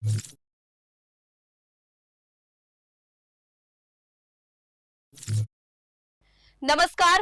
નમસ્કાર,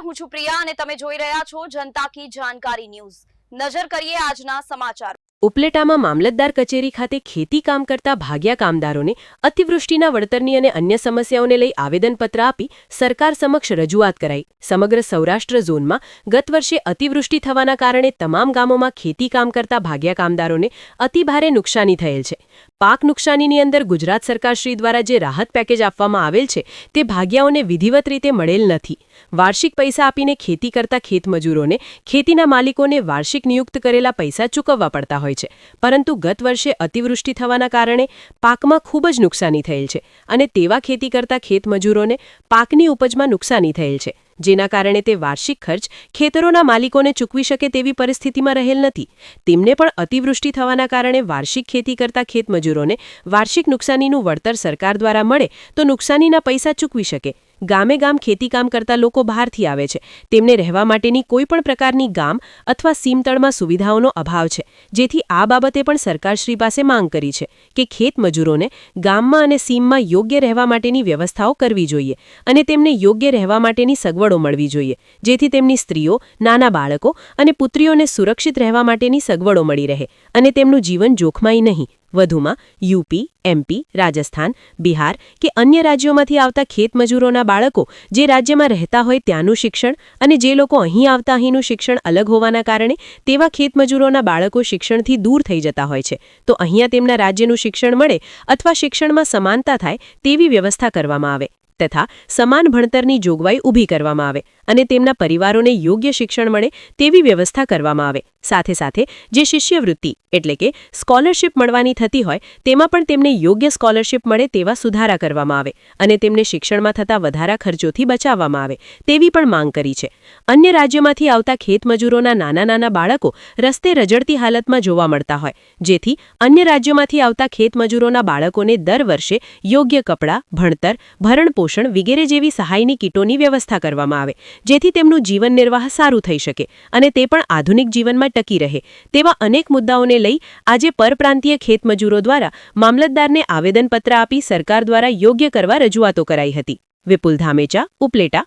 હું છું પ્રિયા અને તમે જોઈ રહ્યા છો જનતા કી જાણકારી ન્યૂઝ। નજર કરીએ આજના સમાચાર। ઉપલેટામાં મામલતદાર કચેરી ખાતે ખેતી કામ કરતા ભાગ્યા કામદારોને અતિવૃષ્ટિના વળતરની અને અન્ય સમસ્યાઓને લઈ આવેદનપત્ર આપી સરકાર સમક્ષ રજૂઆત કરાઈ। સમગ્ર સૌરાષ્ટ્ર ઝોનમાં ગત વર્ષે અતિવૃષ્ટિ થવાના કારણે તમામ ગામોમાં ખેતી કામ કરતા ભાગ્યા કામદારોને અતિભારે નુકસાની થયેલ છે। પાક નુકસાનીની અંદર ગુજરાત સરકારશ્રી દ્વારા જે રાહત પેકેજ આપવામાં આવેલ છે તે ભાગ્યાઓને વિધિવત રીતે મળેલ નથી। વાર્ષિક પૈસા આપીને ખેતી કરતા ખેતમજૂરોને ખેતીના માલિકોને વાર્ષિક નિયુક્ત કરેલા પૈસા ચૂકવવા પડતા હોય છે, પરંતુ ગત વર્ષે અતિવૃષ્ટિ થવાના કારણે પાકમાં ખૂબ જ નુકસાની થયેલ છે અને તેવા ખેતી કરતા ખેતમજૂરોને પાકની ઉપજમાં નુકસાની થયેલ છે, જેના કારણે તે વાર્ષિક ખર્ચ ખેતરોના માલિકોને ચૂકવી શકે તેવી પરિસ્થિતિમાં રહેલ નથી। તેમને પણ અતિવૃષ્ટિ થવાના કારણે વાર્ષિક ખેતી કરતા ખેતમજૂરોને વાર્ષિક નુકસાનીનું વળતર સરકાર દ્વારા મળે તો નુકસાનીના પૈસા ચૂકવી શકે। ગામે ગામ ખેતી કામ કરતા લોકો બહારથી આવે છે, તેમને રહેવા માટેની કોઈ પણ પ્રકારની ગામ અથવા સીમતળમાં સુવિધાઓનો અભાવ છે, જેથી આ બાબતે પણ સરકારશ્રી પાસે માંગ કરી છે કે ખેતમજૂરોને ગામમાં અને સીમમાં યોગ્ય રહેવા માટેની વ્યવસ્થાઓ કરવી જોઈએ અને તેમને યોગ્ય રહેવા માટેની સગવડો મળવી જોઈએ, જેથી તેમની સ્ત્રીઓ, નાના બાળકો અને પુત્રીઓને સુરક્ષિત રહેવા માટેની સગવડો મળી રહે અને તેમનું જીવન જોખમાય નહીં। વધુમાં યુપી, એમપી, રાજસ્થાન, બિહાર કે અન્ય રાજ્યોમાંથી આવતા ખેતમજૂરોના બાળકો જે રાજ્યમાં રહેતા હોય ત્યાંનું શિક્ષણ અને જે લોકો અહીં આવતા અહીંનું શિક્ષણ અલગ હોવાના કારણે તેવા ખેતમજૂરોના બાળકો શિક્ષણથી દૂર થઈ જતા હોય છે, તો અહીંયા તેમના રાજ્યનું શિક્ષણ મળે અથવા શિક્ષણમાં સમાનતા થાય તેવી વ્યવસ્થા કરવામાં આવે તથા સમાન ભણતરની જોગવાઈ ઊભી કરવામાં આવે અને તેમના પરિવારોને યોગ્ય શિક્ષણ મળે તેવી વ્યવસ્થા કરવામાં આવે। સાથે સાથે જે શિષ્યવૃત્તિ એટલે કે સ્કોલરશિપ મળવાની થતી હોય તેમાં પણ તેમને યોગ્ય સ્કોલરશિપ મળે તેવા સુધારા કરવામાં આવે અને તેમને શિક્ષણમાં થતા વધારા ખર્ચોથી બચાવવામાં આવે તેવી પણ માંગ કરી છે। અન્ય રાજ્યોમાંથી આવતા ખેતમજૂરોના નાના નાના બાળકો રસ્તે રજડતી હાલતમાં જોવા મળતા હોય, જેથી અન્ય રાજ્યોમાંથી આવતા ખેતમજૂરોના બાળકોને દર વર્ષે યોગ્ય કપડાં, ભણતર, ભરણપોષણ વગેરે જેવી સહાયની કીટોની વ્યવસ્થા કરવામાં આવે, જેથી તેમનું જીવન નિર્વાહ સારું થઈ શકે અને તે પણ આધુનિક જીવનમાં ટકી રહે। તેવા અનેક મુદ્દાઓને લઈ આજે પરપ્રાંતીય ખેતમજૂરો દ્વારા મામલતદારને આવેદનપત્ર આપી સરકાર દ્વારા યોગ્ય કરવા રજૂઆતો કરાઈ હતી। વિપુલ ધામેચા, ઉપલેટા।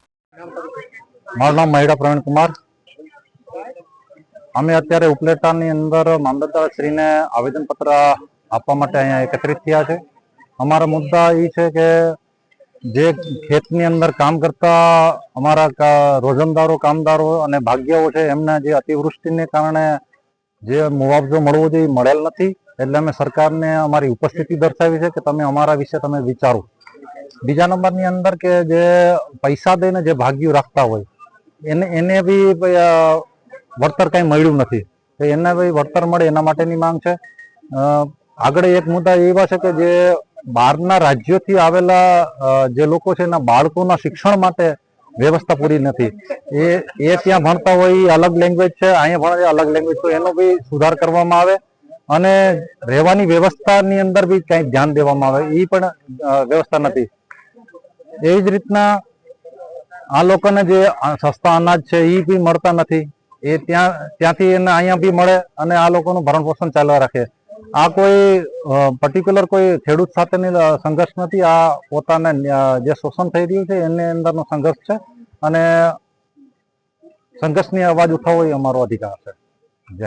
મારું નામ મહિડા પ્રવીણ કુમાર। અમે અત્યારે ઉપલેટાની અંદર મામલતદારશ્રીને આવેદનપત્ર આપવા માટે અહીંયા એકત્રિત થયા છે। અમારા મુદ્દા એ છે કે જે ખેતની અંદર કામ કરતા અમારા રોજંદારો, કામદારો અને ભાગ્યાઓ છે એમને જે અતિવૃષ્ટિને કારણે જે મુઆવજો મળવો જોઈએ મળેલ નથી, એટલે અમે સરકારને અમારી ઉપસ્થિતિ દર્શાવી છે કે તમે અમારા વિશે તમે વિચારો। બીજા નંબરની અંદર કે જે પૈસા દઈને જે ભાગ્યો રાખતા હોય એને બી વળતર કંઈ મળ્યું નથી, તો એને બી વળતર મળે એના માટેની માંગ છે। આગળ એક મુદ્દા એવા છે કે જે બહારના રાજ્યોથી આવેલા જે લોકો છે એના બાળકોના શિક્ષણ માટે વ્યવસ્થા પૂરી નથી। એ ત્યાં ભણતા હોય એ અલગ લેંગ્વેજ છે, અહીંયા ભણે અલગ લેંગ્વેજ, તો એનો બી સુધાર કરવામાં આવે અને રહેવાની વ્યવસ્થાની અંદર બી કંઈ ધ્યાન દેવામાં આવે, એ પણ વ્યવસ્થા નથી। એવી જ રીતના આ લોકોને જે સસ્તા અનાજ છે એ બી મળતા નથી, એ ત્યાંથી એને અહીંયા બી મળે અને આ લોકોનું ભરણ પોષણ ચાલવા રાખે। આ કોઈ પર્ટિક્યુલર કોઈ ખેડૂત સાથેની સંઘર્ષ નથી, આ પોતાને જે શોષણ થઈ રહ્યું છે એની અંદરનો સંઘર્ષ છે અને સંઘર્ષની અવાજ ઉઠાવવો એ અમારો અધિકાર છે। જય